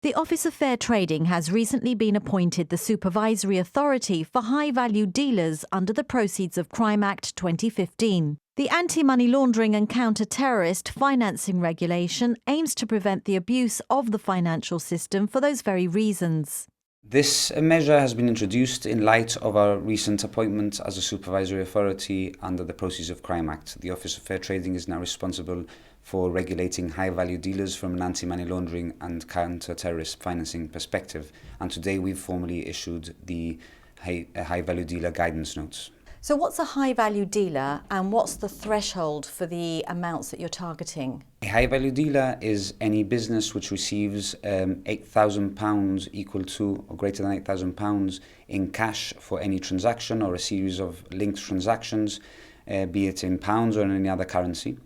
The Office of Fair Trading has recently been appointed the supervisory authority for high-value dealers under the Proceeds of Crime Act 2015. The Anti-Money Laundering and Counter-Terrorist Financing Regulation aims to prevent the abuse of the financial system for those very reasons. This measure has been introduced in light of our recent appointment as a supervisory authority under the Proceeds of Crime Act. The Office of Fair Trading is now responsible for regulating high-value dealers from an anti-money laundering and counter-terrorist financing perspective. And today we've formally issued the high-value dealer guidance notes. So what's a high-value dealer and what's the threshold for the amounts that you're targeting? A high-value dealer is any business which receives £8,000 equal to or greater than £8,000 in cash for any transaction or a series of linked transactions, be it in pounds or in any other currency.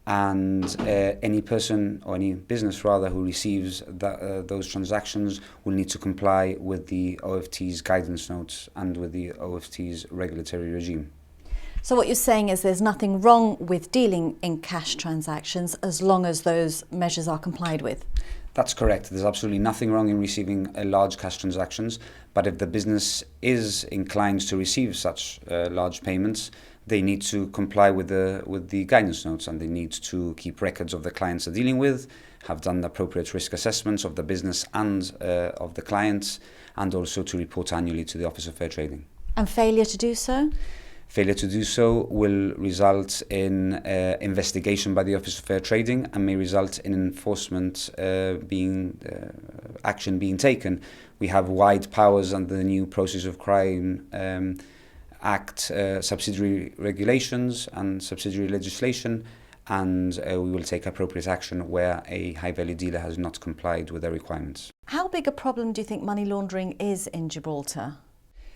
And any person or any business rather who receives those transactions will need to comply with the OFT's guidance notes and with the OFT's regulatory regime. So what you're saying is there's nothing wrong with dealing in cash transactions as long as those measures are complied with? That's correct. There's absolutely nothing wrong in receiving large cash transactions, but if the business is inclined to receive such large payments, they need to comply with the guidance notes, and they need to keep records of the clients they're dealing with, have done the appropriate risk assessments of the business and of the clients, and also to report annually to the Office of Fair Trading. And failure to do so? Failure to do so will result in investigation by the Office of Fair Trading and may result in enforcement action being taken. We have wide powers under the new Proceeds of Crime Act, subsidiary regulations and subsidiary legislation, and we will take appropriate action where a high-value dealer has not complied with their requirements. How big a problem do you think money laundering is in Gibraltar?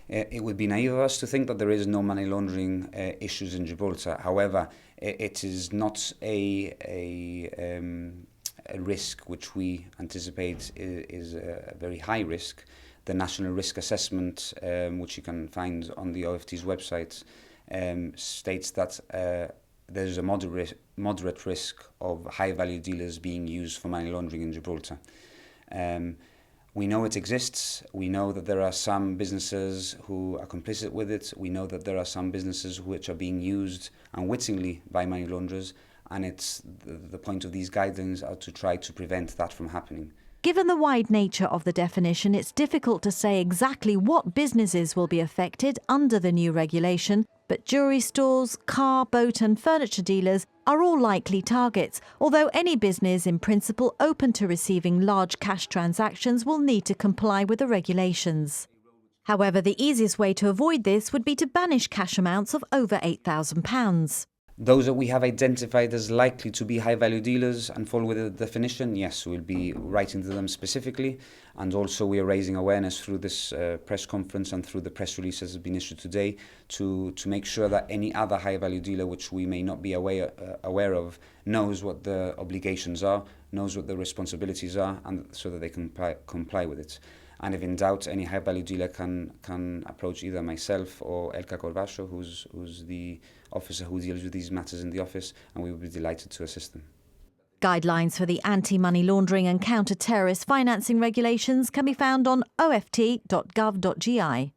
It would be naive of us to think that there is no money laundering issues in Gibraltar. However, it is not a risk which we anticipate is a very high risk. The National Risk Assessment, which you can find on the OFT's website, states that there's a moderate risk of high-value dealers being used for money laundering in Gibraltar. We know it exists. We know that there are some businesses who are complicit with it. We know that there are some businesses which are being used unwittingly by money launderers, and it's the point of these guidelines are to try to prevent that from happening. Given the wide nature of the definition, it's difficult to say exactly what businesses will be affected under the new regulation, but jewellery stores, car, boat and furniture dealers are all likely targets, although any business in principle open to receiving large cash transactions will need to comply with the regulations. However, the easiest way to avoid this would be to banish cash amounts of over £8,000. Those that we have identified as likely to be high-value dealers and fall within the definition, yes, we'll be writing to them specifically. And also we are raising awareness through this press conference and through the press release that has been issued today to make sure that any other high-value dealer which we may not be aware of knows what the obligations are, knows what the responsibilities are, and so that they can comply with it. And if in doubt, any high-value dealer can approach either myself or Elka Corvacho, who's the officer who deals with these matters in the office, and we will be delighted to assist them. Guidelines for the anti-money laundering and counter-terrorist financing regulations can be found on oft.gov.gi.